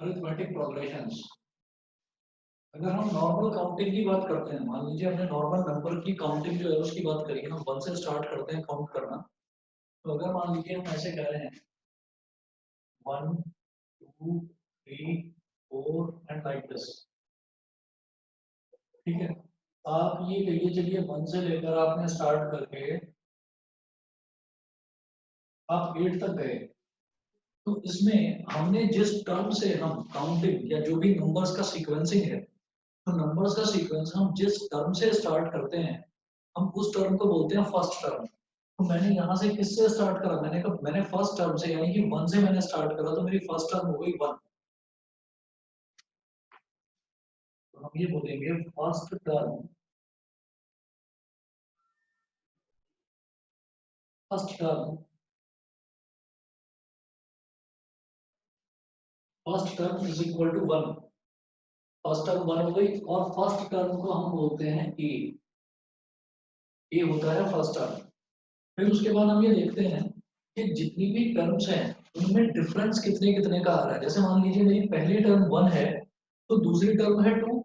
Arithmetic progressions. अगर हम normal counting की बात करते हैं, मान लीजिए हमने नॉर्मल नंबर की काउंटिंग जो है उसकी बात करी, हम 1 से स्टार्ट करते हैं काउंट करना। तो अगर मान लीजिए हम ऐसे कह रहे हैं 1 2 3 4 एंड लाइक दिस, ठीक है। आप ये कहिए चलिए 1 से लेकर आपने स्टार्ट करके आप 8 तक गए, तो इसमें हमने जिस टर्म से हम काउंटिंग या जो भी नंबर्स का सीक्वेंसिंग है, तो नंबर्स का सीक्वेंस हम जिस टर्म से स्टार्ट करते हैं, हम उस टर्म को बोलते हैं फर्स्ट टर्म। तो मैंने यहाँ से किससे स्टार्ट करा, मैंने कहा मैंने फर्स्ट टर्म से यानी कि 1 से मैंने स्टार्ट करा, तो मेरी फर्स्ट टर्म हो गई 1। तो हम ये बोलेंगे first term, first term, first term is equal to 1। First term 1 हो गई, और फर्स्ट टर्म को हम बोलते हैं ए। ए होता है फर्स्ट टर्म। फिर उसके बाद हम ये देखते हैं कि जितनी भी टर्म्स हैं उनमें डिफरेंस कितने कितने का आ रहा है। जैसे मान लीजिए मेरी पहली टर्म 1 है, तो दूसरी टर्म है 2,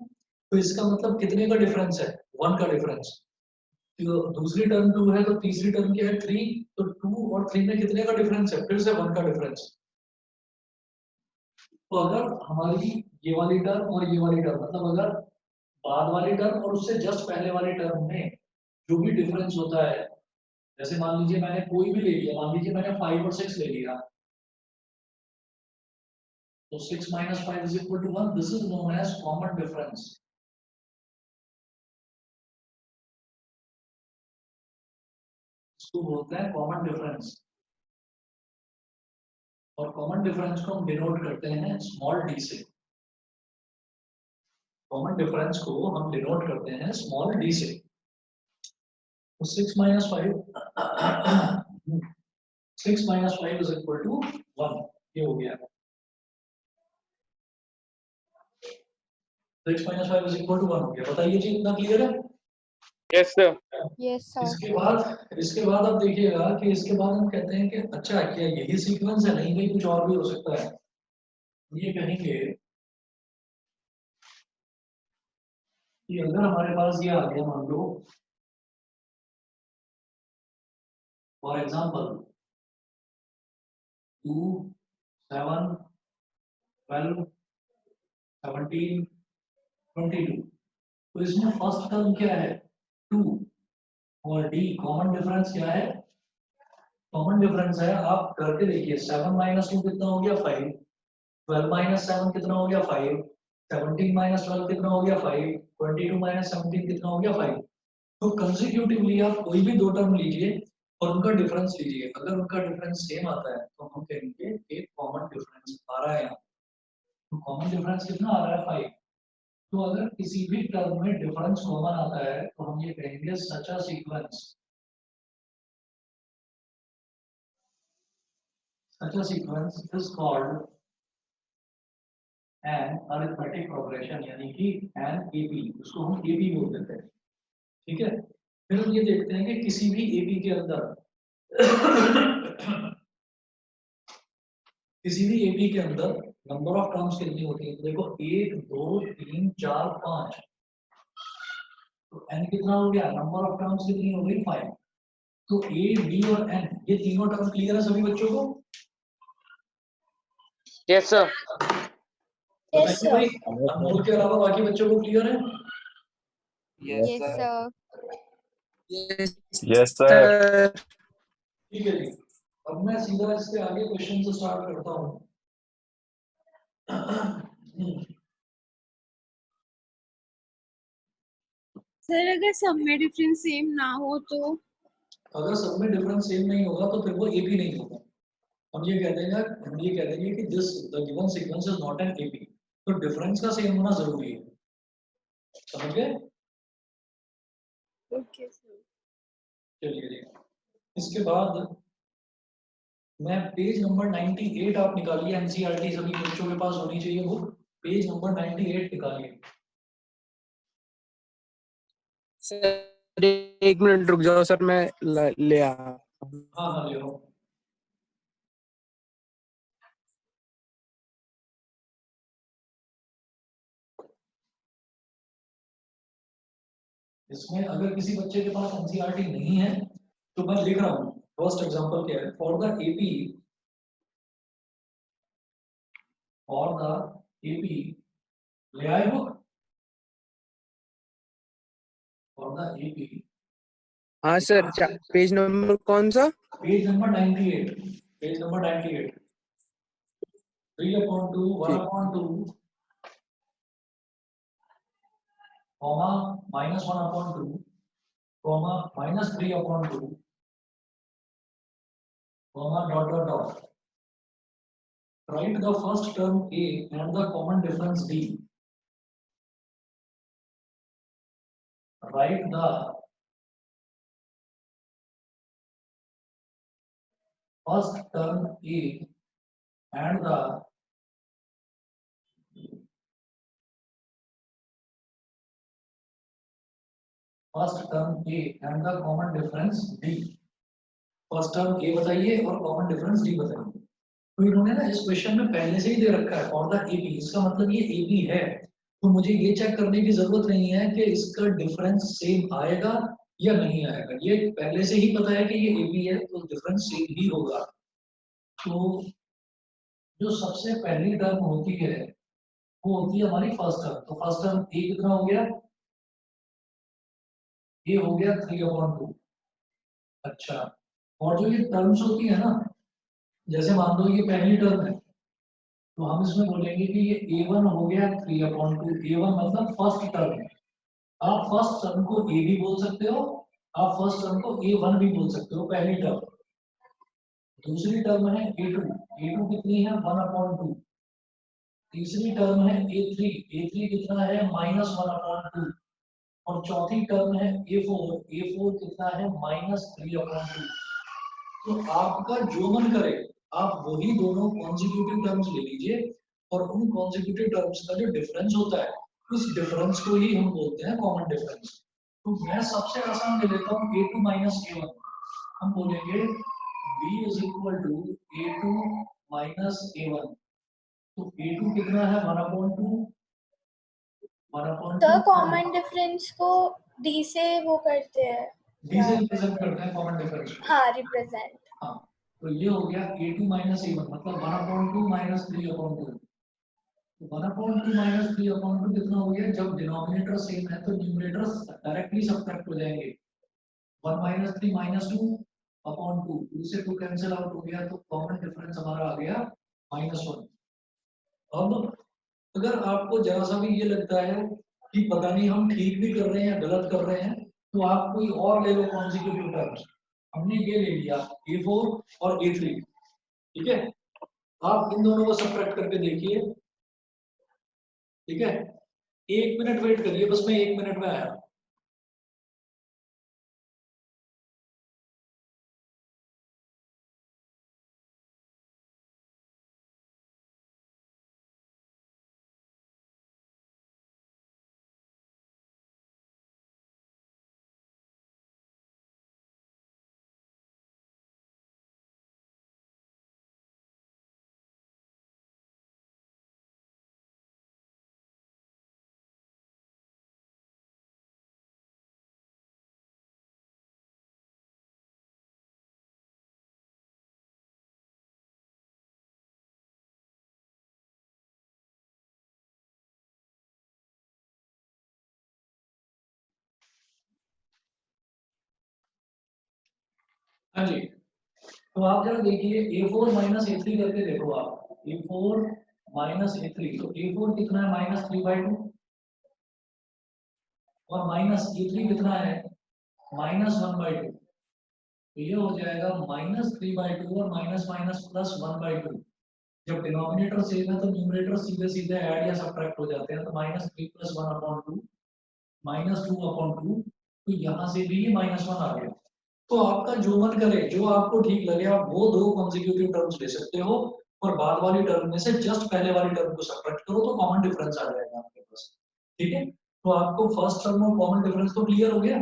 तो इसका मतलब कितने का डिफरेंस है, 1 का डिफरेंस। तो दूसरी टर्म 2 है, तो तीसरी टर्म क्या है 3, तो 2 और 3 में कितने का डिफरेंस है, फिर से 1 का डिफरेंस। तो अगर हमारी ये वाली टर्म और ये वाली टर्म, मतलब अगर बाद वाली टर्म और उससे जस्ट पहले वाली टर्म में जो भी डिफरेंस होता है, जैसे मान लीजिए मैंने कोई भी ले लिया, मान लीजिए मैंने 5 और 6 ले लिया, तो 6 minus 5 is equal to 1. This is known as common difference. इसको बोलते हैं कॉमन डिफरेंस। और कॉमन डिफरेंस को हम डिनोट करते हैं स्मॉल डी से। कॉमन डिफरेंस को हम डिनोट करते हैं स्मॉल डी से। तो 6 minus 5 6 minus 5 is equal to 1, ये हो गया। 6 minus 5 is equal to 1 हो गया। बताइए जी, इतना क्लियर है? Yes sir. Yes sir. इसके बाद आप देखिएगा कि इसके बाद हम कहते हैं कि अच्छा क्या यही सीक्वेंस है, नहीं भाई कुछ और भी हो सकता है। ये कहेंगे कि अगर हमारे पास ये आ गया, मान लो फॉर एग्जांपल 2 7 12 17 22, तो इसमें फर्स्ट टर्म क्या है 2, और डी कॉमन डिफरेंस क्या है, कॉमन डिफरेंस है, आप करके देखिए 7 माइनस 2 कितना हो गया 5, 12 माइनस 7 कितना हो गया 5, 17 माइनस 12 कितना हो गया 5, 22 माइनस 17 कितना हो गया 5। तो कंसेक्यूटिवली आप कोई भी दो टर्म लीजिए और उनका डिफरेंस लीजिए, अगर उनका डिफरेंस सेम आता है तो हम कहेंगे एक कॉमन डिफरेंस आ रहा है यहाँ। तो कॉमन डिफरेंस कितना आ रहा है 5। तो अगर किसी भी टर्म में डिफरेंस कॉमन आता है तो हम ये कहेंगे such a sequence, such a sequence is called an arithmetic progression, यानी कि एन एपी, उसको हम एपी बोल देते हैं। ठीक है। फिर हम ये देखते हैं कि किसी भी एपी के अंदर किसी भी एपी के अंदर नंबर ऑफ टर्म्स कितनी होती है, तो देखो 1 2 3 4 5, तो एन कितना हो गया, नंबर ऑफ टर्म्स कितनी हो गई 5। तो ए बी और एन ये तीनों टर्म क्लियर है सभी बच्चों को? Yes sir. यस बताइए भाई, सर। अनमोल के अलावा बाकी बच्चों को क्लियर है? Yes sir. Yes sir. ठीक है जी। अब मैं सीधा इसके आगे क्वेश्चन से स्टार्ट करता हूँ। सर अगर सब में डिफरेंस सेम ना हो तो? अगर सब में डिफरेंस सेम नहीं होगा तो फिर वो एपी नहीं होगा। हम ये कह देंगे, हम ये कह देंगे कि this the given sequence is not an AP. तो डिफरेंस का सेम होना जरूरी है, समझ गए? Okay sir. चलिए जी। इसके बाद मैं पेज नंबर 98 आप निकालिए, एनसीईआरटी सभी बच्चों के पास होनी चाहिए बुक। पेज नंबर 98 निकालिए। सर 1 मिनट रुक जाओ सर, मैं ले आ। हाँ हाँ ले लो। इसमें अगर किसी बच्चे के पास एनसीईआरटी नहीं है तो मैं लिख रहा हूँ फर्स्ट एग्जांपल क्या है, फॉर द एपी ले आए बुक फॉर द एपी हाँ सर, पेज नंबर कौन सा? Page number 98, page number 98, 3/2 1/2 comma -1/2 comma -3/2 comma dot. Write the first term A and the common difference D. Write the first term A and the common difference D. First term A बताइए और common difference D बताइए। तो इन्होंने ना इस question में पहले से ही दे रखा है फॉर द AB, इसका मतलब ये AB है, तो मुझे ये चेक करने की जरूरत नहीं है कि इसका डिफरेंस सेम आएगा या नहीं आएगा, ये पहले से ही पता है कि ये AB है तो डिफरेंस सेम ही होगा। तो जो सबसे पहली टर्म होती है वो होती है हमारी फर्स्ट टर्म, तो फर्स्ट टर्म A कितना हो गया, ये हो गया 3/2। अच्छा, और जो ये टर्म्स होती है ना, जैसे मान लो ये पहली टर्म है तो हम इसमें बोलेंगे कि ये A1 हो गया 3/2, A1 मतलब फर्स्ट टर्म। आप फर्स्ट टर्म को A भी बोल सकते हो, आप फर्स्ट टर्म को A1 भी बोल सकते हो, पहली टर्म। दूसरी टर्म है A2, A2 कितनी है 1/2। तीसरी टर्म है A3, A3 कितना है -1/2। और चौथी टर्म है A4, A4 कितना है -3/2। तो आपका जो मन करे आप वही दोनों कॉन्जिक्यूटिव टर्म्स ले लीजिए और उन कॉन्जिक्यूटिव टर्म्स का जो डिफरेंस होता है उस डिफरेंस को ही हम बोलते हैं कॉमन डिफरेंस। तो मैं सबसे आसान ले लेता हूँ A2 माइनस A1, हम बोलेंगे B is equal to A2 minus A1। तो A2 कितना है 1/2, सर कॉमन डिफरेंस को डी से वो करते हैं, डी से रिप्रेजेंट करते हैं कॉमन डिफरेंस। हाँ रिप्रेजेंट। हाँ, तो ये हो गया A2 माइनस A1 मतलब 1/2 माइनस 3/2। 1/2 माइनस 3/2 कितना हो गया, जब डिनोमिनेटर सेम है तो न्यूमरेटर्स डायरेक्टली सब्ट्रैक्ट हो जाएंगे। 1 माइनस 3 -2/2, 2 से 2 कैंसिल आउट हो गया तो कॉमन डिफरेंस हमारा आ गया -1। अब अगर आपको जरा सा भी ये लगता है कि पता नहीं हम ठीक भी कर रहे हैं या गलत कर रहे हैं तो आप कोई और ले लो कॉन्जिक्यूटिव टर्म्स। हमने ये ले लिया A4 और A3, ठीक है, आप इन दोनों को सब्ट्रैक्ट करके देखिए, ठीक है। 1 मिनट वेट करिए बस, मैं 1 मिनट में आया। हाँ जी, तो आप जरा देखिए A4 माइनस A3 करके देखो आप, A4 माइनस A3, तो A4 कितना है -3/2 और माइनस A3 कितना है -1/2। तो ये हो जाएगा -3/2 और माइनस माइनस प्लस 1/2। जब डिनोमिनेटर सेम है तो न्यूमरेटर सीधे सीधे ऐड या सब्ट्रैक्ट हो जाते हैं, तो -3 + 1/2 -2/2, तो यहाँ से भी ये -1 आ गया। तो आपका जो मन करे, जो आपको ठीक लगे, आप वो दो कॉन्जिक्यूटिव टर्म्स ले सकते हो और बाद वाली टर्म में से जस्ट पहले वाली टर्म को सब्ट्रैक्ट करो तो कॉमन डिफरेंस आ जाएगा आपके पास, ठीक है। तो आपको फर्स्ट टर्म और कॉमन डिफरेंस तो क्लियर हो गया।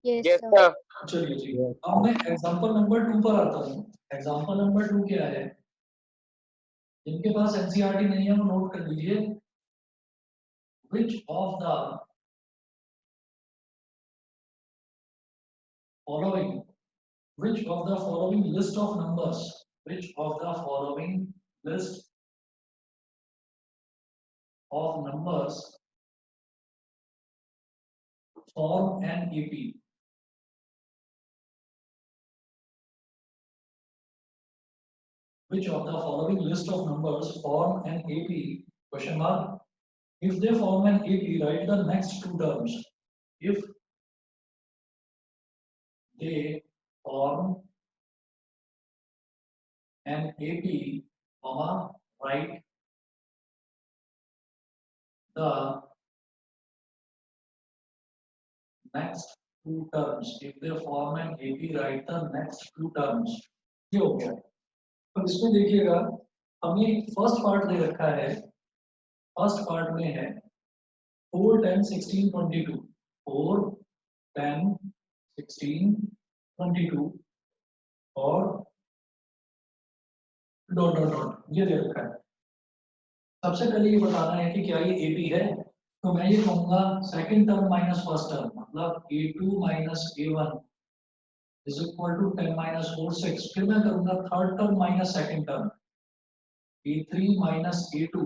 Yes Yes, sir. sir. चलिए जी, अब मैं एग्जांपल नंबर 2 पर आता हूँ। एग्जांपल नंबर 2 क्या है, जिनके पास एनसीईआरटी नहीं है वो नोट कर लीजिए। Which of the following, which of the following list of numbers, which of the following list of numbers form an AP? Which of the following list of numbers form an AP? Question mark. If they form an AP, write the next two terms. If they form an AP, comma, write the next two terms. If they form an AP, write the next two terms. ये हो गया. अब इसमें देखिएगा, हमें first part दे रखा है. First part में है 4, 10, 16, 22. 4, 10, 16, 22 और डॉट डॉट डॉट ये दे रखा है. सबसे पहले ये बताना है कि क्या ये AP है. तो मैं ये कहूंगा second term minus first term, मतलब A2 minus A1 is equal to 10 minus 4 6. फिर मैं करूंगा third term minus second term, A3 minus A2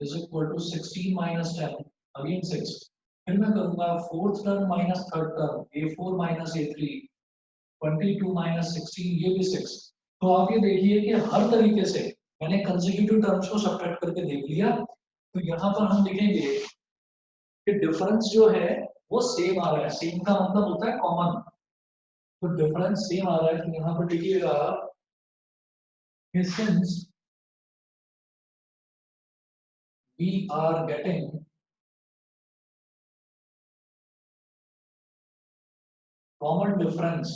is equal to 16 minus 10 again 6. फिर मैं करूंगा fourth term minus third term, A4 minus A3 22 minus 16 ये भी 6. तो आप ये देखिए कि हर तरीके से मैंने कंसेक्यूटिव टर्म्स को सब्ट्रैक्ट करके देख लिया. तो यहाँ पर हम लिखेंगे कि डिफरेंस जो है वो सेम आ रहा है. सेम का मतलब होता है कॉमन. तो डिफरेंस सेम आ रहा है. तो यहाँ पर लिखिएगा since we are getting common difference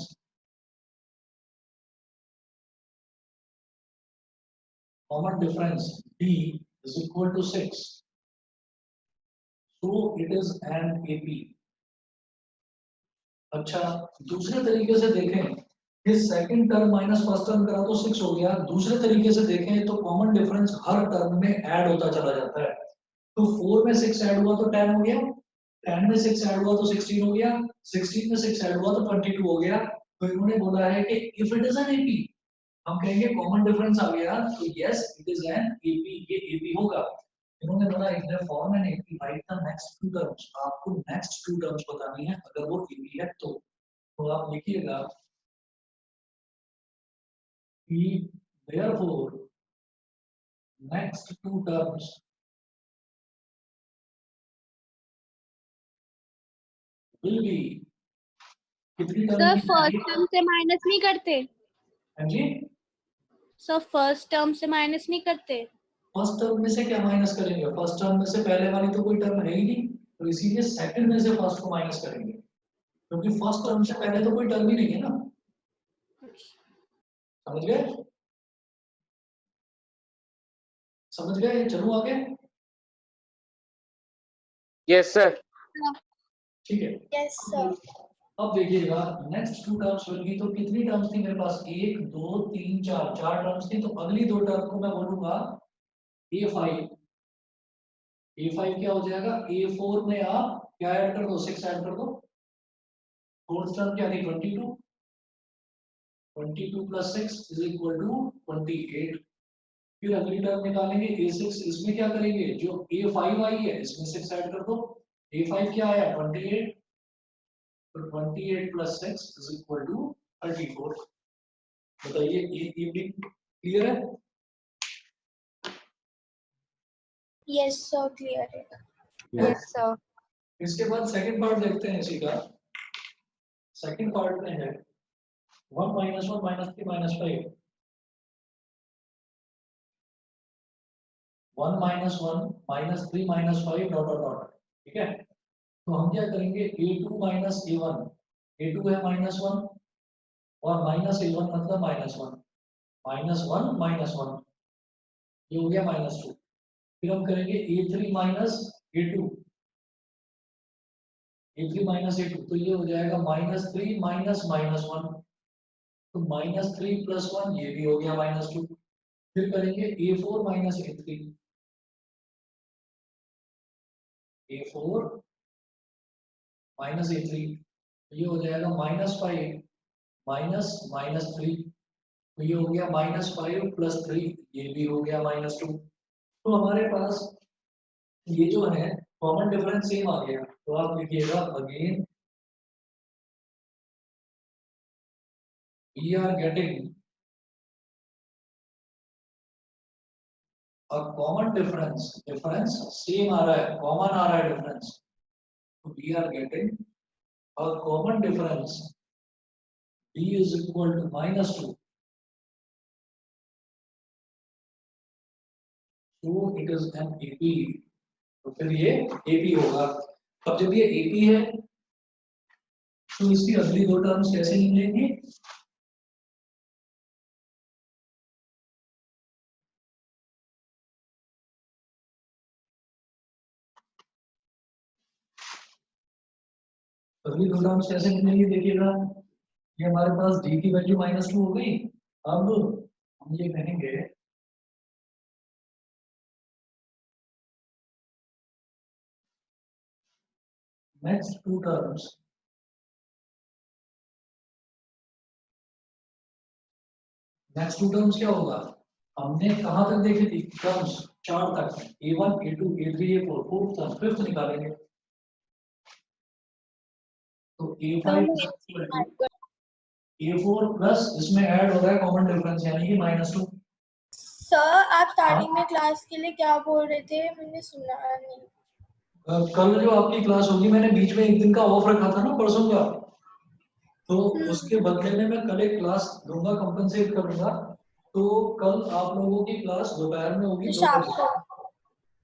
D is equal to 6, so it is an AP. अच्छा, दूसरे तरीके से देखें कि second term minus first term करा तो 6 हो गया. दूसरे तरीके से देखें तो कॉमन डिफरेंस हर टर्म में ऐड होता चला जाता है. तो 4 में 6 ऐड हुआ तो 10 हो गया, 10 में 6 ऐड हुआ तो 16 हो गया, 16 में 6 ऐड हुआ तो 22 हो गया. तो इन्होंने बोला है कि if it is an AP, हम कहेंगे कॉमन डिफरेंस आ गया तो yes it is an AP, ये एपी होगा. इन्होंने बोला if they form an AP write the next two terms. आपको नेक्स्ट टू टर्म्स बतानी है अगर वो एपी है तो आप लिखिएगा कि therefore next two terms will be कितनी सर टर्म फर्स्ट टर्म से माइनस नहीं करते. हाँ जी, सर फर्स्ट टर्म से माइनस नहीं करते. फर्स्ट टर्म में से क्या माइनस करेंगे? फर्स्ट टर्म में से पहले वाली तो कोई टर्म है ही नहीं, तो इसीलिए सेकंड में से फर्स्ट को माइनस करेंगे, क्योंकि फर्स्ट टर्म से पहले तो कोई टर्म ही नहीं है ना. समझ गए? समझ गए? चलो आगे. Yes, sir. ठीक है. Yes, sir. अब देखिएगा नेक्स्ट टू टर्म्स बन तो कितनी टर्म्स थी मेरे पास? 1 2 3 4 चार टर्म्स थी. तो अगली दो टर्म को मैं बोलूंगा A5. A5 क्या हो जाएगा? A4 में आप क्या ऐड कर दो? 6 ऐड कर दो. फोर्थ टर्म क्या थी? 22. 22 प्लस 6 इज इक्वल टू 28. फिर अगली टर्म निकालेंगे A6. इसमें क्या करेंगे? जो A5 आई है इसमें 6 ऐड कर दो. A5 क्या आया? 28. तो 28 प्लस 6 इज इक्वल टू 34. बताइए ये भी क्लियर है? Yes, sir. Clear है. Yes sir. इसके बाद सेकंड पार्ट देखते हैं इसी का. सेकंड पार्ट में है 1 minus 1 minus 3 minus 5. 1 minus 1 minus 3 minus 5 dot dot dot. ठीक है. तो हम क्या करेंगे? A2 minus A1. A2 है माइनस 1 और माइनस A1 मतलब माइनस 1. माइनस 1 माइनस 1 ये हो गया माइनस 2. फिर हम करेंगे A3 minus A2. A3 minus A2 तो ये हो जाएगा माइनस 3 माइनस माइनस 1. तो माइनस 3 प्लस 1 ये भी हो गया माइनस 2. फिर करेंगे A4 minus A3. A4 minus A3 ये हो जाएगा -5 माइनस -3, तो ये हो गया -5 + 3, ये भी हो गया -2। तो हमारे पास ये जो है कॉमन डिफरेंस सेम आ गया, तो आप लिखिएगा again we are getting a common difference, difference same आ रहा है, कॉमन आ रहा है डिफरेंस, तो we are getting a common difference d is equal to -2, so it is an AP, तो फिर ये AP होगा। अब जब ये AP है तो इसकी अगली दो टर्म्स कैसे निकलेंगी? अगली दो टर्म्स कैसे निकलेंगी देखिएगा, ये हमारे पास d की वैल्यू -2 हो गई। अब हम ये कहेंगे next two terms, next two terms क्या होगा? हमने कहां तक देखी थी टर्म्स? 4 तक, a1 a2 a3 a4, fourth term fifth निकालेंगे, तो a5 a4 प्लस इसमें ऐड हो रहा है कॉमन डिफरेंस यानी कि -2। सर आप स्टार्टिंग में क्लास के लिए क्या बोल रहे थे, मैंने सुना नहीं। कल जो आपकी क्लास होगी, मैंने बीच में एक दिन का ऑफ रखा था ना परसों का, तो उसके बदले में मैं कल एक क्लास दूंगा, कंपनसेट करूंगा। तो कल आप लोगों की क्लास दोपहर में होगी 2 शाम बजे, को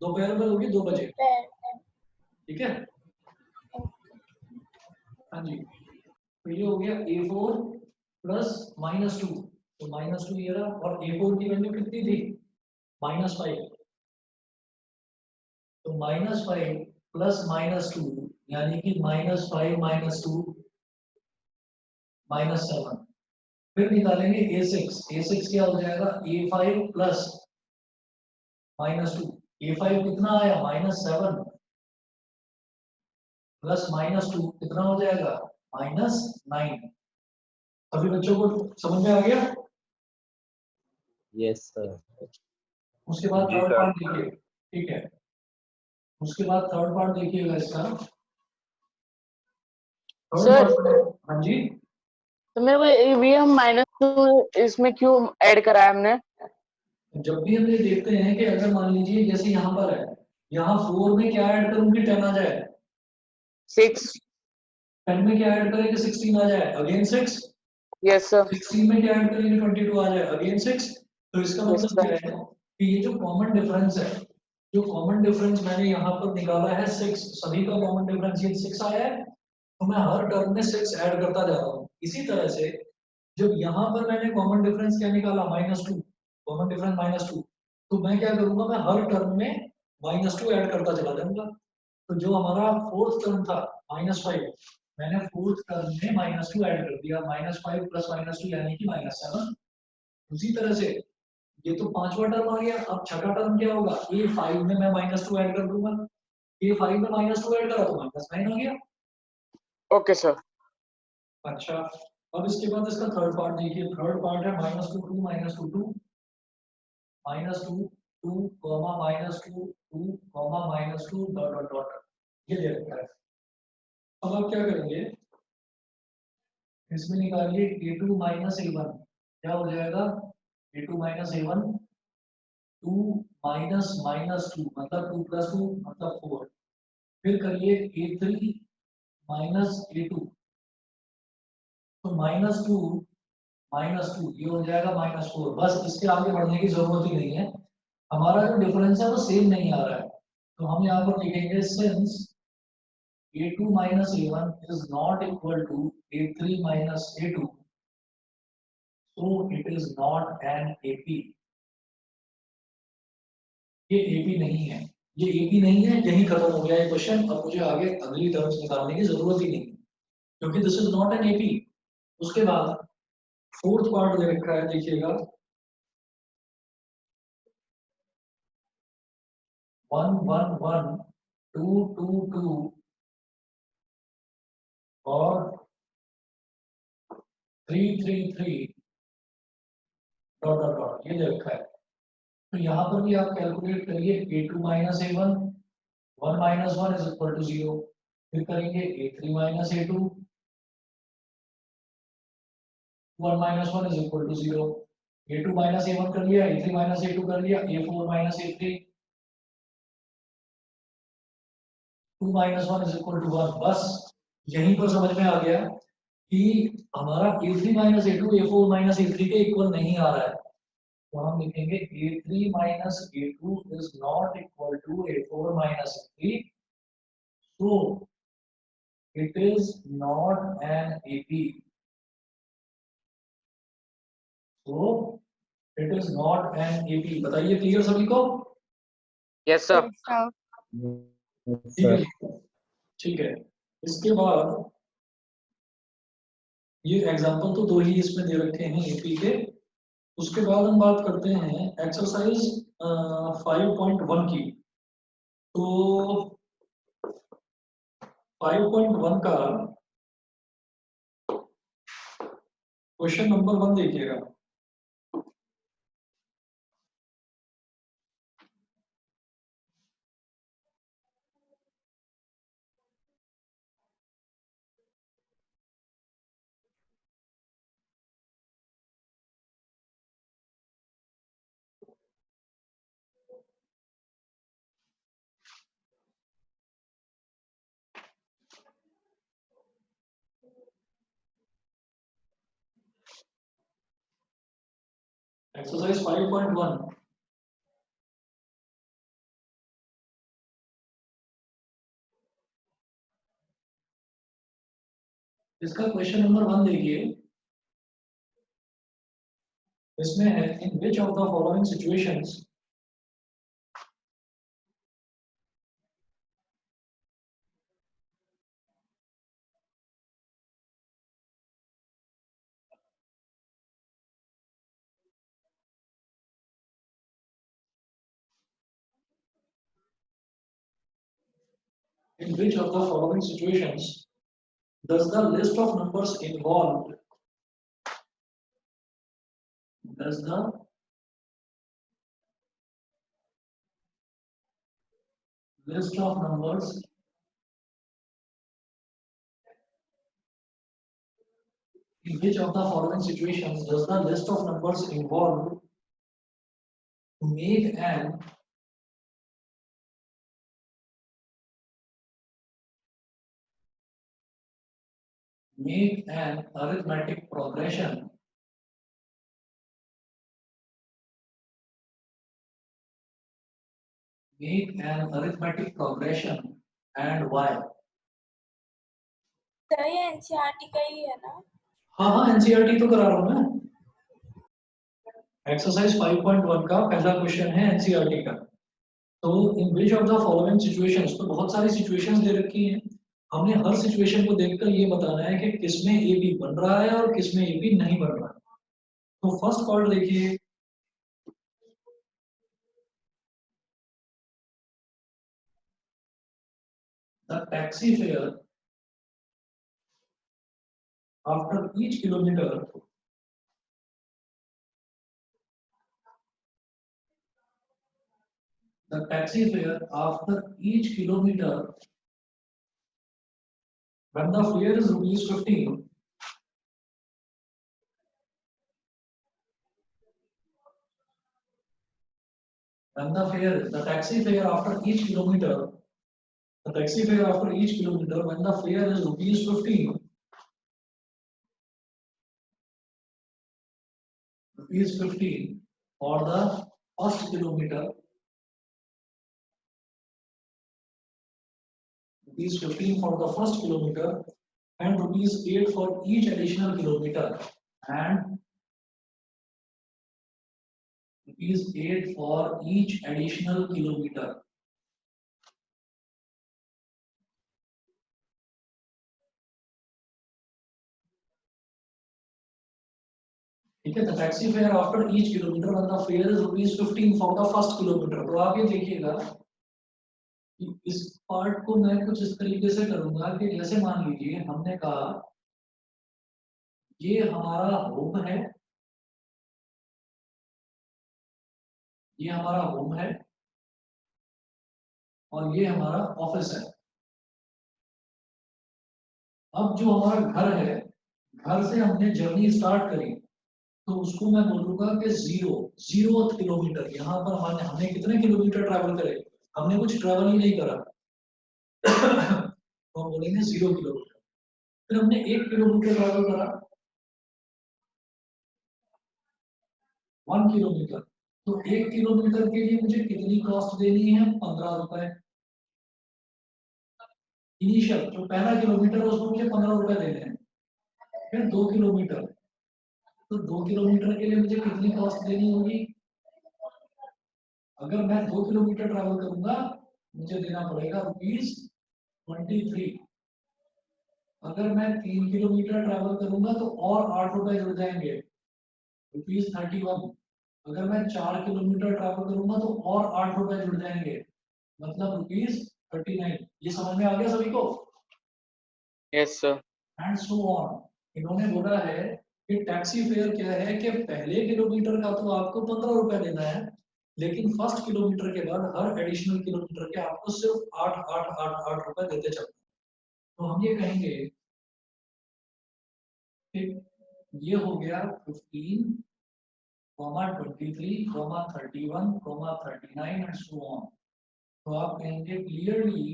दोपहर में होगी 2 बजे, ठीक है? हाँ जी, तो ये हो गया a4 प्लस -2, तो -2 ये रहा, और a4 की वैल्यू कितनी थी? -5, तो -5 प्लस -2 यानी कि -5 -2 -7। फिर निकालेंगे a6, a6 क्या हो जाएगा? a5 प्लस -2, a5 कितना आया? -7 प्लस -2 कितना हो जाएगा? -9। सभी बच्चों को समझ में आ गया? Yes sir. उसके बाद जी थर्ड सर। पार्ट देखिए, ठीक है? उसके बाद थर्ड पार्ट देखिएगा इसका, थर्ड सर पार्ट। हाँ जी, तो मेरे को ये हम -2 इसमें क्यों ऐड करा है हमने? जब भी हम ये देखते हैं कि अगर मान लीजिए जैसे यहाँ पर है, यहाँ 4 में क्या ऐड करूं कि 10 आ जाए? 6। 10 में क्या ऐड करें कि 16 आ जाए? अगेन 6। Yes sir. 16 में क्या ऐड करेंगे? 22 आ जाए, अगेन 6। तो इसका यस मतलब सर। क्या है कि ये जो कॉमन डिफरेंस है, जो कॉमन डिफरेंस मैंने यहाँ पर निकाला है 6, सभी का कॉमन डिफरेंस ये 6 आया है, तो मैं हर टर्म में 6 ऐड करता जा रहा हूँ। इसी तरह से जब यहाँ पर मैंने कॉमन डिफरेंस क्या निकाला? -2, कॉमन डिफरेंस -2, तो मैं क्या करूंगा? मैं हर टर्म में -2 ऐड करता चला जाऊंगा। तो जो हमारा फोर्थ टर्म था -5, मैंने फोर्थ टर्म में -2 ऐड कर दिया, -5 प्लस -2 यानी कि -7। उसी तरह से ये तो पांचवा टर्म आ गया। अब छठा टर्म क्या होगा? a5 में मैं -2 ऐड कर दूंगा, a5 में -2 ऐड करा तो -9 आ गया। Okay sir. अच्छा, अब इसके बाद इसका थर्ड पार्ट देखिए, थर्ड पार्ट है -2 2 -2 2 -2 2 -2 2 -2 डॉट डॉट डॉट, ये दे रखा है। अब आप क्या करेंगे? इसमें निकालिए a2 माइनस a1, क्या हो जाएगा? a2 माइनस a1, 2 माइनस -2 मतलब 2 + 2 मतलब 4। फिर करिए a3 माइनस a2, तो -2 ये हो जाएगा -4। बस इसके आगे बढ़ने की जरूरत ही नहीं है, हमारा जो डिफरेंस है वो सेम नहीं आ रहा है। तो हम यहाँ पर लिखेंगे since a2 minus a1 is not equal to a3 minus a2, so it is not an AP। ये AP नहीं है, ये AP नहीं है, यही खत्म हो गया ये क्वेश्चन। अब मुझे आगे अगली टर्म्स निकालने की जरूरत ही नहीं, क्योंकि this is not N AP। उसके बाद फोर्थ पार्ट दे रखा है, देखिएगा 1 1 1 2 2 2 और 333 डॉट डॉट डॉट ये दे रखा है। तो यहाँ पर भी आप कैलकुलेट करिए a2 minus a1, 1 minus 1 is equal to 0। फिर करेंगे a3 minus a2, 1 minus 1 is equal to 0। a2 minus a1 कर लिया, a3 माइनस a2 कर लिया, a4 minus a3, 2 minus 1 is equal to 1। बस यहीं पर समझ में आ गया कि हमारा a3 minus a2 a4 minus a3 के इक्वल नहीं आ रहा है। तो हम लिखेंगे a3 minus a2 is not equal to a4 minus a3, so it is not an AP, so it is not an AP। बताइए क्लियर सभी को? Yes, sir. ठीक है, ठीक है। इसके बाद ये एग्जांपल तो दो ही इसमें दे रखे हैं एपी के। उसके बाद हम बात करते हैं एक्सरसाइज 5.1 की। तो 5.1 का क्वेश्चन नंबर 1 देखिएगा। एक्सरसाइज 5.1 इसका क्वेश्चन नंबर 1 देखिए। इसमें है in which of the following situations in which of the following situations does the list of numbers involved does the list of numbers in which of the following situations does the list of numbers involved make an arithmetic progression and why? Sir ये NCERT का ही है ना? हाँ हाँ NCERT तो करा रहा हूँ मैं। एक्सरसाइज 5.1 का पहला क्वेश्चन है एनसीईआरटी का। तो in which of the following situations, तो बहुत सारी सिचुएशंस दे रखी हैं। हमने हर सिचुएशन को देखकर ये बताना है कि किसमें ए बी बन रहा है और किसमें ए बी नहीं बन रहा है। तो फर्स्ट पार्ट देखिए, the taxi fare after each kilometer the taxi fare after each kilometer when the fare is rupees 15 when the taxi fare after each kilometer when the fare is rupees 15 for the first kilometer, rupees 15 for the first kilometer and rupees 8 for each additional kilometer and rupees 8 for each additional kilometer. ठीक है, the taxi fare after each kilometer when the fare is rupees 15 for the first kilometer। तो आगे देखिएगा इस part को मैं कुछ इस तरीके से करूंगा कि जैसे मान लीजिए हमने कहा ये हमारा होम है, ये हमारा होम है और ये हमारा ऑफिस है। अब जो हमारा घर है, घर से हमने जर्नी स्टार्ट करी, तो उसको मैं बोलूंगा कि 0 किलोमीटर। यहाँ पर हमने कितने किलोमीटर ट्रैवल करे? हमने कुछ ट्रैवल ही नहीं करा। तो हम बोलेंगे 0 किलोमीटर। फिर हमने 1 किलोमीटर ट्रैवल करा, 1 किलोमीटर। तो 1 किलोमीटर के लिए मुझे कितनी कॉस्ट देनी है? 15 रुपए। इनिशियल जो पहला किलोमीटर है उसमें मुझे 15 रुपए देने हैं। फिर 2 किलोमीटर, तो 2 किलोमीटर के लिए मुझे कितनी कॉस्ट देनी होगी? अगर मैं 2 किलोमीटर ट्रैवल करूंगा मुझे देना पड़ेगा ₹23। अगर मैं 3 किलोमीटर ट्रैवल करूंगा तो और 8 रुपए जुड़ जाएंगे, ₹31। अगर मैं 4 किलोमीटर ट्रैवल करूंगा तो और 8 रुपए जुड़ जाएंगे, मतलब ₹39। ये समझ में आ गया सभी को? Yes sir. And so on. इन्होंने बोला है कि टैक्सी फेयर क्या है कि पहले किलोमीटर का तो आपको 15 रुपए देना है, लेकिन फर्स्ट किलोमीटर के बाद हर एडिशनल किलोमीटर के आपको सिर्फ 8 रुपए देते चलते हैं। तो हम ये कहेंगे कि ये हो गया 15, 23, 31, 39 एंड सो ऑन। तो आप कहेंगे clearly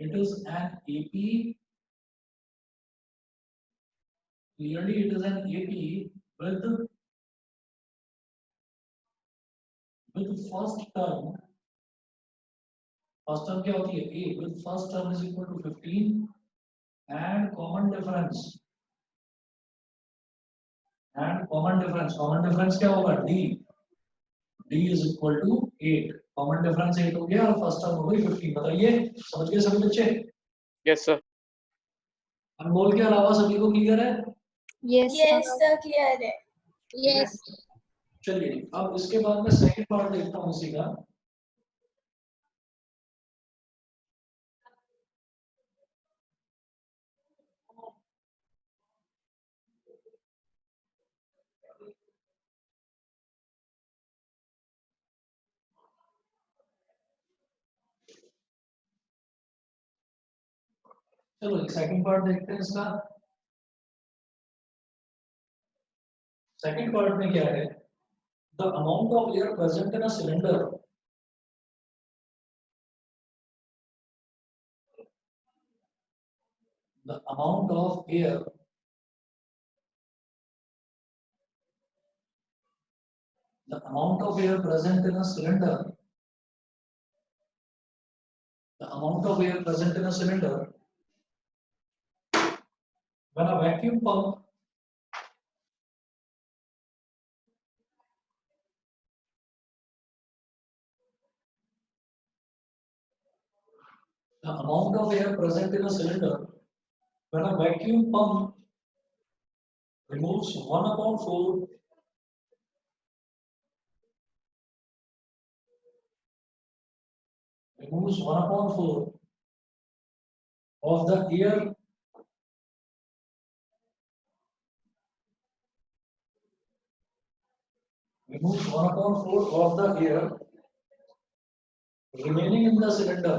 it is an AP, clearly it is an AP with first term. First term क्या होती है? A with first term is equal to 15 and common difference. And common difference क्या होगा? D. D is equal to 8. Common difference 8 हो गया और first term हो गई 15। बताइए, समझ गए सभी बच्चे? Yes sir. अनमोल के अलावा सभी को क्लियर है? यस सर क्लियर है। यस। चलिए अब इसके बाद मैं सेकंड पार्ट देखता हूँ इसी का। चलो एक सेकंड पार्ट देखते हैं इसका। सेकंड पार्ट में क्या है? The amount of air present in a cylinder, the amount of air present in a cylinder, the amount of air present in a cylinder when a vacuum pump the amount of air present in a cylinder when a vacuum pump removes 1/4 of the air remaining in the cylinder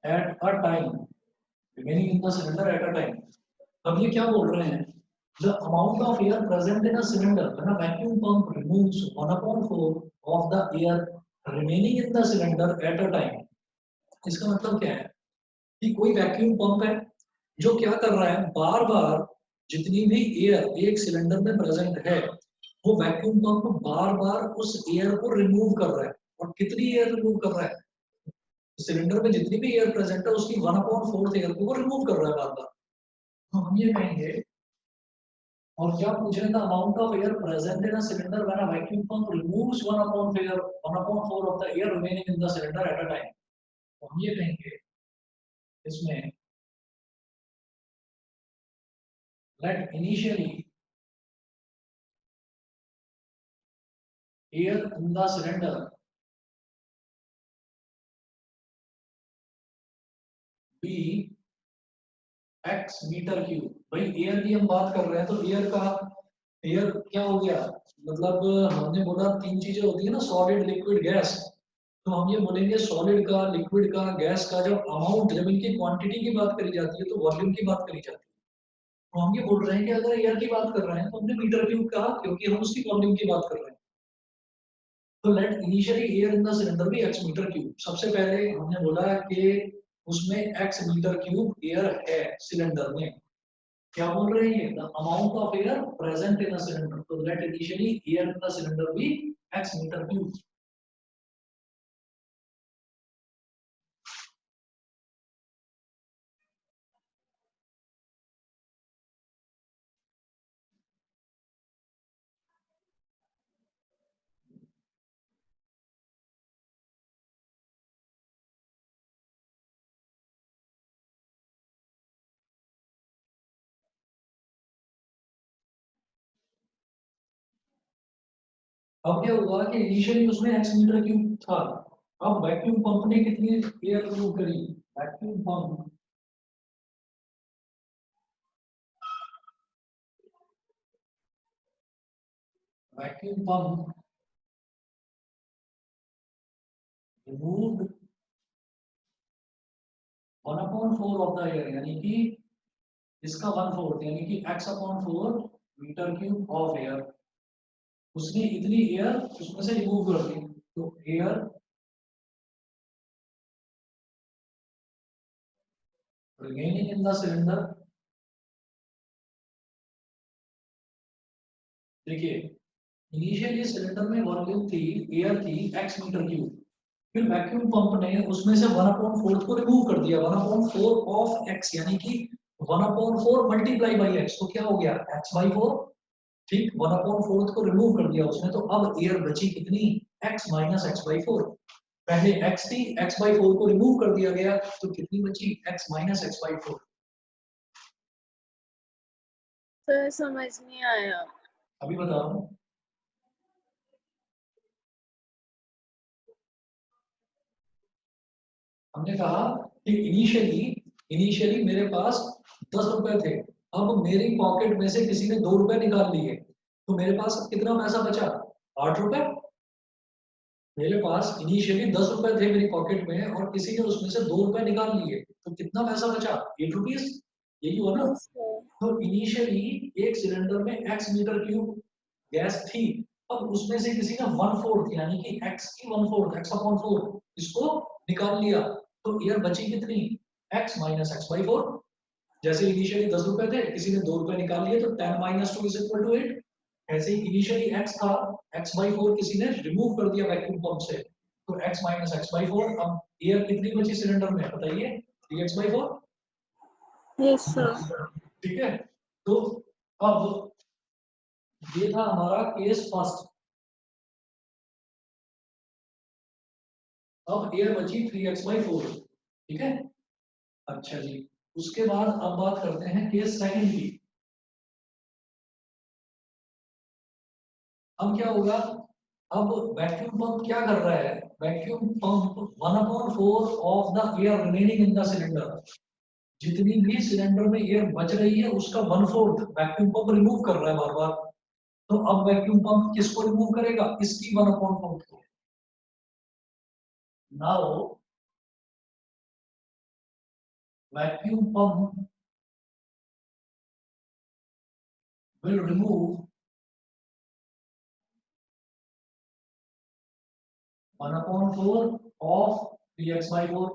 at a time, remaining in the cylinder at a time। अब ये क्या बोल रहे हैं? The amount of air present in a cylinder when a vacuum pump removes 1/4 of the air remaining in the cylinder at a time। इसका मतलब क्या है कि कोई वैक्यूम पंप है जो क्या कर रहा है, बार बार जितनी भी एयर एक सिलेंडर में प्रेजेंट है वो वैक्यूम पंप बार बार उस एयर को रिमूव कर रहा है। और कितनी एयर रिमूव कर रहा है? सिलेंडर में जितनी भी एयर प्रेजेंट है उसकी 1/4 एयर को वो रिमूव कर रहा है बार बार। तो हम ये कहेंगे, और क्या पूछ रहे थे? Amount of air present in a cylinder when a vacuum pump removes 1/4 of the air remaining in the cylinder at a time. तो हम ये कहेंगे इसमें let initially air in the cylinder be x metre cube. भाई air की हम बात कर रहे हैं तो एयर का एयर क्या हो गया, मतलब हमने बोला तीन चीजें होती है ना, सॉलिड लिक्विड गैस। तो हम ये बोलेंगे सॉलिड का, लिक्विड का, गैस का जब अमाउंट, जब इनकी क्वांटिटी की बात करी जाती है तो वॉल्यूम की बात करी जाती है। तो हम ये बोल रहे हैं कि अगर एयर की बात कर रहे हैं तो हमने मीटर क्यूब कहा क्योंकि हम उसकी वॉल्यूम की बात कर रहे हैं। तो let initially air in the cylinder be x metre cube. सबसे पहले हमने बोला कि उसमें x मीटर क्यूब एयर है सिलेंडर में। क्या बोल रहे हैं, the amount of air present in a cylinder. तो let initially air in the cylinder be x metre cube. अब क्या हुआ कि इनिशियली उसमें x मीटर क्यूब था। अब वैक्यूम पंप ने कितनी एयर रिमूव करी, vacuum pump removed 1/4 of the air, यानी कि इसका 1/4 यानी कि x/4 metre cube of air. उसने इतनी एयर उसमें से रिमूव कर दी। तो air remaining in the cylinder, देखिए इनिशियली सिलेंडर में वॉल्यूम थी, एयर थी x मीटर क्यूब। फिर वैक्यूम पंप ने उसमें से 1/4 को रिमूव कर दिया, 1/4 ऑफ x, यानी कि 1/4 मल्टीप्लाई बाई x। तो क्या हो गया x/4, ठीक 1/4 को रिमूव कर दिया उसने। तो अब एयर बची कितनी, x माइनस x/4। पहले x थी, x/4 को रिमूव कर दिया गया तो कितनी बची, x माइनस x/4। सर समझ नहीं आया। अभी बताओ, हमने कहा कि इनिशियली मेरे पास 10 रुपए थे। अब मेरी पॉकेट में से किसी ने 2 रुपए निकाल लिए, तो मेरे पास कितना पैसा बचा, 8 रुपए। मेरे पास इनिशियली 10 रुपए थे मेरी पॉकेट में और किसी ने उसमें से 2 रुपए निकाल लिए, तो कितना पैसा बचा, 8 रुपीज। यही हुआ ना। Yes sir. तो इनिशियली एक सिलेंडर में x मीटर क्यूब गैस थी। अब उसमें से किसी ने 1/4 यानी कि x की 1/4 x/4 इसको निकाल लिया। तो एयर बची कितनी, x माइनस x/4। जैसे इनिशियली 10 रुपए थे, किसी ने 2 रुपए निकाल लिए तो 10 माइनस 2 इज इक्वल टू 8। ऐसे ही इनिशियली x था, x/4 किसी ने रिमूव कर दिया वैक्यूम पंप से, तो x माइनस x/4। अब एयर कितनी बची सिलेंडर में बताइए, 3x/4। Yes sir. ठीक है। तो अब ये था हमारा केस फर्स्ट। अब एयर बची 3x/4, ठीक है। अच्छा जी, उसके बाद अब बात करते हैं केस सेकंड की। अब क्या होगा, अब वैक्यूम पंप क्या कर रहा है, vacuum pump 1/4 of the air remaining in the cylinder. जितनी भी सिलेंडर में एयर बच रही है उसका 1/4 वैक्यूम पंप रिमूव कर रहा है बार बार। तो अब वैक्यूम पंप किसको रिमूव करेगा, इसकी 1/4 को। Now vacuum pump will remove 1/4 of 3x/4।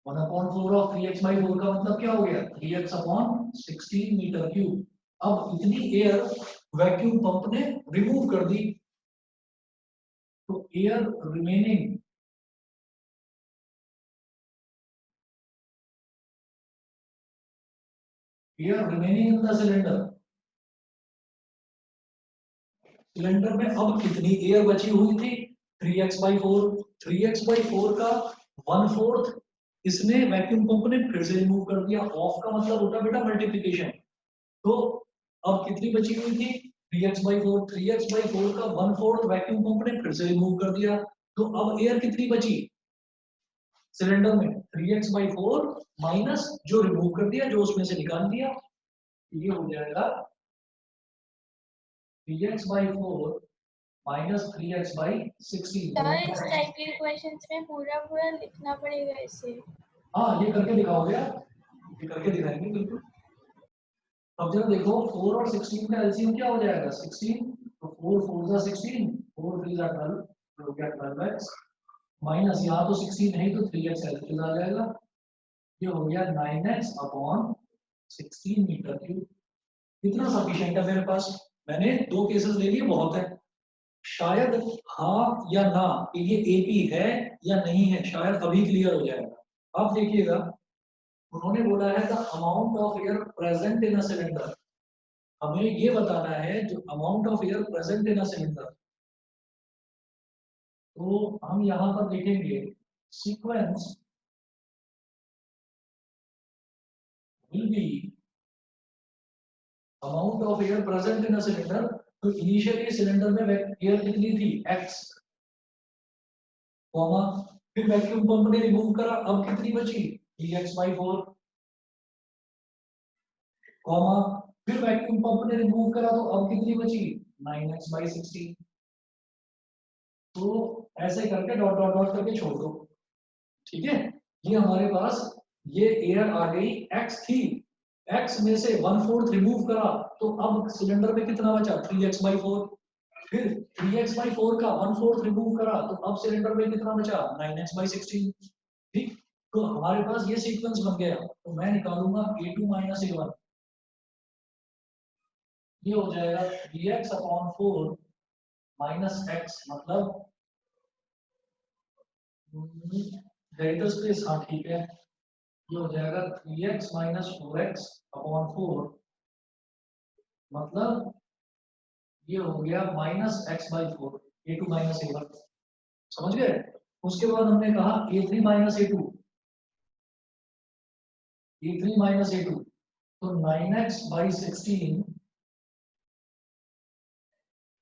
1/4 of 3x/4 का मतलब क्या हो गया, 3x/16 मीटर क्यूब। अब इतनी एयर वैक्यूम पंप ने रिमूव कर दी। तो air remaining in the cylinder, cylinder में अब कितनी एयर बची हुई थी, 3x/4। 3x/4 का 1/4 इसने वैक्यूम पंप ने फिर से रिमूव कर दिया। ऑफ का मतलब होता है बेटा मल्टीप्लिकेशन। तो अब कितनी बची हुई थी 3x/4, 3x/4 का 1/4 वैक्यूम पंप ने फिर से रिमूव कर दिया। तो अब एयर कितनी बची सिलेंडर में 3x/4 माइनस जो रिमूव कर दिया, जो उसमें से निकाल दिया, ये हो जाएगा 3x/4 माइनस 3x/16। सर इस टाइप के क्वेश्चंस में पूरा पूरा लिखना पड़ेगा इसे। हाँ ये करके दिखाओगे आप, ये करके दिखाएंगे बिल्कुल। अब जरा देखो 4 और 16 का एलसीएम क्या हो जाएगा 16, तो 4 4 जा 16, 4 3 जा 12, हो गया 12x माइनस यहाँ तो 16 नहीं तो 3x एलसीएम आ जाएगा, ये हो गया 9x अपॉन 16 मीटर क्यूब। कितना सफिशिएंट है मेरे पास, मैंने 2 केसेस ले लिए बहुत है। शायद हाँ या ना कि ये एपी है या नहीं है, शायद अभी क्लियर हो जाएगा। अब देखिएगा उन्होंने बोला है the amount of air present in a cylinder, हमें ये बताना है जो amount of air present in a cylinder. तो हम यहां पर लिखेंगे sequence will be amount of air present in a cylinder. तो इनिशियली सिलेंडर में एयर कितनी थी x, कॉमा फिर वैक्यूम पंप ने रिमूव करा, अब कितनी बची 3x/4, कॉमा फिर वैक्यूम पंप ने रिमूव करा तो अब कितनी बची 9x/16। तो ऐसे करके डॉट डॉट डॉट करके छोड़ दो, ठीक है। ये हमारे पास ये एयर आ गई x थी, x में से 1/4 रिमूव करा तो अब सिलेंडर में कितना बचा 3x/4, फिर 3x/4 का 1/4 रिमूव करा तो अब सिलेंडर में कितना बचा 9x/16। ठीक, तो हमारे पास ये सीक्वेंस बन गया। तो मैं निकालूंगा a2 माइनस a1, ये हो जाएगा 3x/4 माइनस x, मतलब डेल्टा स्पेस, हाँ ठीक है, ये हो जाएगा 3x माइनस 4x/4, मतलब ये हो गया minus x/4, a2 minus a1, समझ गए। उसके बाद हमने कहा a3 minus a2, a3 minus a2, तो 9x/16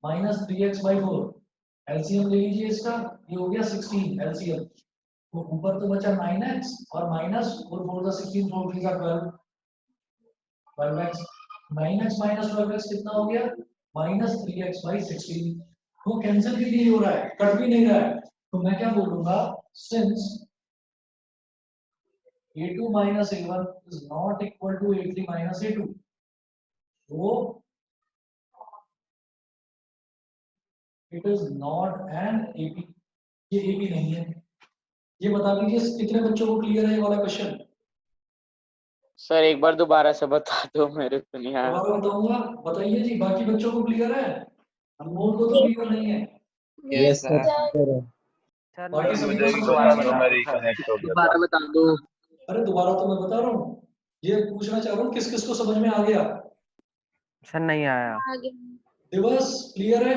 माइनस 3x/4, एलसीएम ले लीजिए इसका, ये हो गया 16 एलसीएम। तो ऊपर तो बचा 9x और minus 4 4 16, 4 3 12, 12x, 9x minus 12x कितना हो गया माइनस 3x/16। वो कैंसिल भी नहीं हो रहा है, कट भी नहीं रहा है, तो मैं क्या बोलूंगा since a2 minus a1 is not equal to a3 minus a2, so it is not an AP, ये AP नहीं है। ये बता दीजिए कितने बच्चों को क्लियर है ये वाला क्वेश्चन। सर एक बार दोबारा से बता दो, मेरे को नहीं आया। दोबारा बताऊंगा, बताइए जी बाकी बच्चों को क्लियर है, अनमोल को तो क्लियर नहीं है। Yes sir. बाकी सभी मुझे को एक समझ दो में आ मिनट गया। में रिकनेक्ट हो गया था। दोबारा बता दो। अरे दोबारा तो मैं बता रहा हूँ, ये पूछना चाह रहा हूँ किस किस को समझ में आ गया। सर नहीं आया। आगे दिवस क्लियर है,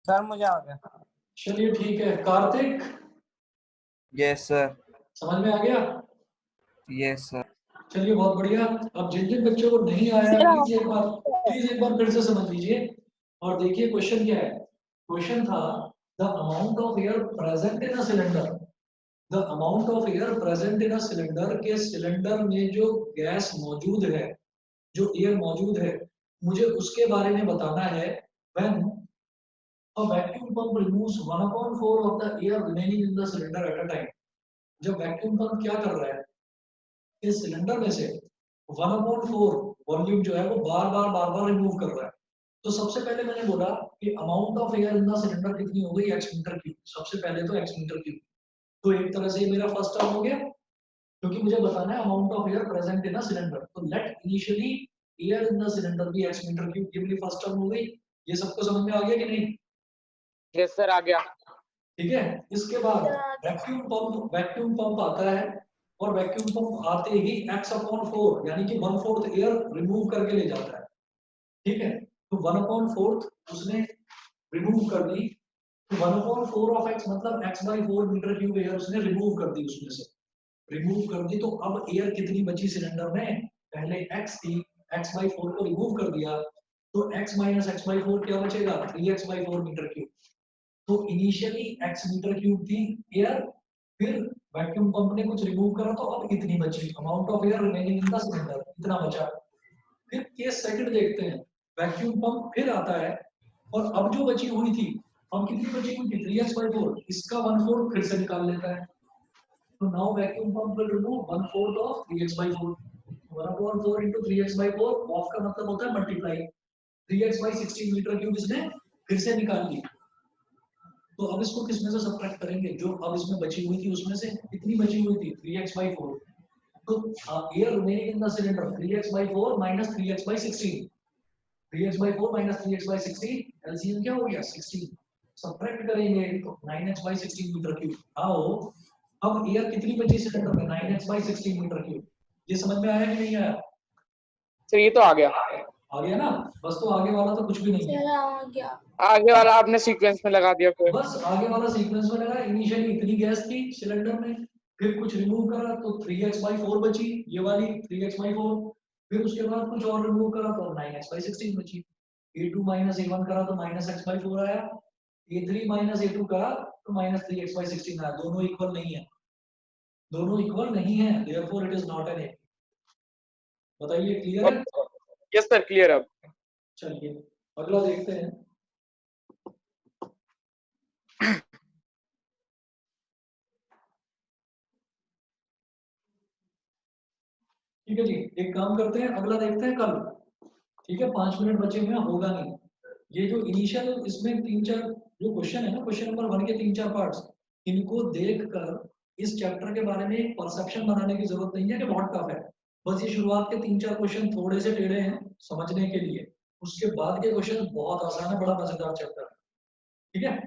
सर मुझे आ गया। चलिए ठीक है। Kartik yes sir. समझ में आ गया, यस सर। चलिए बहुत बढ़िया। अब जिन जिन बच्चों को नहीं आया प्लीज एक बार फिर से समझ लीजिए और देखिए क्वेश्चन क्या है। क्वेश्चन था the amount of air present in a cylinder, the amount of air present in a cylinder के सिलेंडर में जो गैस मौजूद है, जो एयर मौजूद है, मुझे उसके बारे में बताना है। When a vacuum pump removes 1/4 of the air remaining in the cylinder at a time, जब वैक्यूम पंप क्या कर रहा है इस सिलेंडर में से 1/4 वॉल्यूम जो है वो बार बार रिमूव कर रहा है। तो सबसे पहले मैंने बोला कि amount of air in the cylinder कितनी हो गई x मीटर क्यूब, सबसे पहले तो x मीटर क्यूब। तो एक तरह से मेरा फर्स्ट टर्म हो गया, क्योंकि मुझे बताना है amount of air present in a cylinder. तो let initially air in the cylinder be x metre cube, ये मेरी फर्स्ट टर्म हो गई। ये सबको समझ में आ गया कि नहीं? यस सर आ गया। ठीक है। इसके बाद वैक्यूम पंप आता है और वैक्यूम पंप आते ही x/4 यानी कि 1/4 एयर रिमूव करके ले जाता है। ठीक है, तो 1/4 उसने रिमूव कर दी, तो 1/4 ऑफ x मतलब x/4 मीटर क्यूब एयर उसने रिमूव कर दी उसमें से। रिमूव कर दी तो अब एयर कितनी बची सिलेंडर में? पहले x थी, x/4 को रिमूव कर दिया तो x माइनस x/4 क्या बचेगा? 3x/4 metre cube. तो इनिशियली x मीटर क्यूब थी एयर, फिर वैक्यूम पंप ने कुछ रिमूव करा तो अब इतनी बची, amount of air remaining in the cylinder, इतना बचा। फिर केस सेकंड देखते हैं, वैक्यूम पंप फिर आता है और अब जो बची हुई थी, अब कितनी बची हुई थी? 3x/4, इसका 1/4 फिर से निकाल लेता है। तो now vacuum pump will remove 1/4 of 3x/4। 1/4 into 3x/4 of का मतलब होता है मल्टीप्लाई, 3x/16 मीटर क्यूब इसने फिर से निकाल ली। तो अब इसको किसमें से सब्ट्रैक्ट करेंगे? जो अब इसमें बची हुई थी उसमें से कितनी बची हुई थी? 3x/4। तो air remaining in the cylinder 3x/4 minus 3x/16, 3x/4 minus 3x/16, LCM क्या हो गया? 16। सब्ट्रैक्ट करेंगे तो 9x/16 मीटर क्यूब। आओ अब एयर कितनी बची सिलेंडर में? 9x/16 metre cube. ये समझ में आया कि नहीं आया? तो ये तो आ गया, आ गया ना? बस तो आगे वाला तो कुछ भी नहीं है। सर आ गया। आगे वाला आपने सीक्वेंस में लगा दिया फिर। बस आगे वाला सीक्वेंस में लगा। इनिशियली इतनी गैस थी सिलेंडर में, फिर कुछ रिमूव करा तो 3x/4 बची, ये वाली 3x/4। फिर उसके बाद कुछ और रिमूव करा तो 9x/16 बची। a2 माइनस a1 करा तो -x/4 आया, a3 माइनस a2 करा तो -3x/16 आया। दोनों इक्वल नहीं है, दोनों इक्वल नहीं है, therefore it is not an A. बताइए क्लियर है? यस सर, क्लियर अब। चलिए अगला देखते हैं। ठीक है जी, एक काम करते हैं, अगला देखते हैं कल। ठीक है, 5 मिनट बचे हुए हैं, होगा नहीं। ये जो इनिशियल इसमें 3-4 जो क्वेश्चन है ना, क्वेश्चन नंबर 1 के 3-4 पार्ट्स, इनको देखकर इस चैप्टर के बारे में एक परसेप्शन बनाने की जरूरत नहीं है कि बहुत टफ है। बस ये शुरुआत के 3-4 क्वेश्चन थोड़े से टेढ़े हैं समझने के लिए, उसके बाद के क्वेश्चन बहुत आसान है, बड़ा मजेदार चैप्टर है। ठीक है,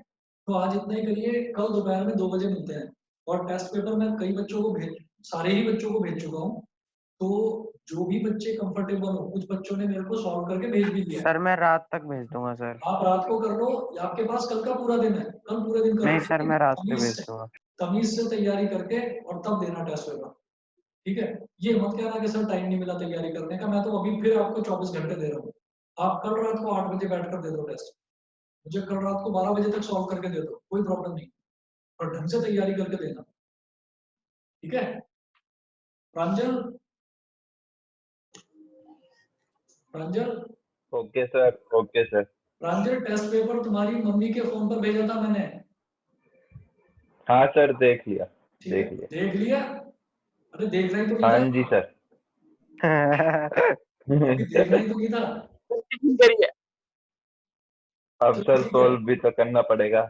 तो आज इतना ही करिए, कल दोपहर में 2 बजे मिलते हैं। और टेस्ट पेपर मैं कई बच्चों को भेज, सारे ही बच्चों को भेज चुका हूँ, तो जो भी बच्चे कंफर्टेबल हो, कुछ बच्चों ने मेरे को सॉल्व करके भेज भी दिया है। सर मैं रात तक भेज दूंगा सर। आप रात को कर लो, आपके पास कल का पूरा दिन है, कल पूरे दिन कर नहीं लो। सर मैं रात पे तमीज भेज से, दूंगा। तमीज से तैयारी करके और तब देना टेस्ट पेपर। ठीक है, ये मत कहना कि सर टाइम नहीं मिला तैयारी करने का, मैं तो अभी फिर आपको 24 घंटे दे रहा हूँ। आप कल रात को 8 बजे बैठकर दे दो टेस्ट, मुझे कल रात को 12 बजे तक सॉल्व करके दे दो, कोई प्रॉब्लम नहीं, और ढंग से तैयारी करके देना। ठीक है प्रांजल, प्रांजल, ओके सर, ओके सर। प्रांजल, टेस्ट पेपर तुम्हारी मम्मी के फोन पर भेजा था मैंने। हाँ सर, देख लिया, ठीक है, देख लिया। देख लिया? अरे देखना ही तो नहीं हाँ था। जी सर। अभी देखना ही तो नहीं था। करिए। अब चलो सर ठीक है, सोल्व भी तो करना पड़ेगा,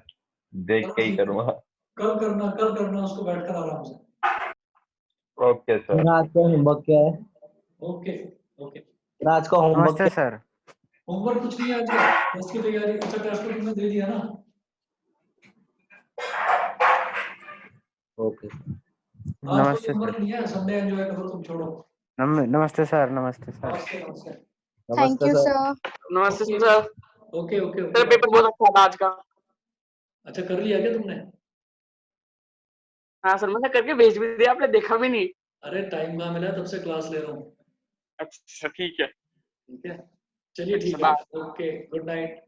देख चलो के ही ठीक है, करूँगा। कल करना उसको बैठकर आराम से। Okay sir. राज का होमवर्क क्या है? Okay okay. राज का होमवर्क नमस्ते क्या सर। होमवर्क कुछ नहीं है आज का, टेस्ट की तैयारी। अच्छा टेस्ट तो तुमने दे दिया ना? ओके। आज कोई नमस्ते होमवर्क सर। नहीं है, संडे एंजॉय करो, तुम छोड़ो। नमस्ते सर। नमस्ते सर। नमस्ते नमस्ते। Thank you sir. नमस्ते okay sir. Okay okay sir paper बहुत अच्छा था आज का। अच्छा कर लिया क्या तुमने? हाँ सर, मैंने करके भेज भी दिया, आपने देखा भी नहीं। अरे टाइम कहाँ मिला, तब से क्लास ले रहा हूँ। अच्छा ठीक है। ठीक है, चलिए ठीक अच्छा, है, ओके, गुड नाइट।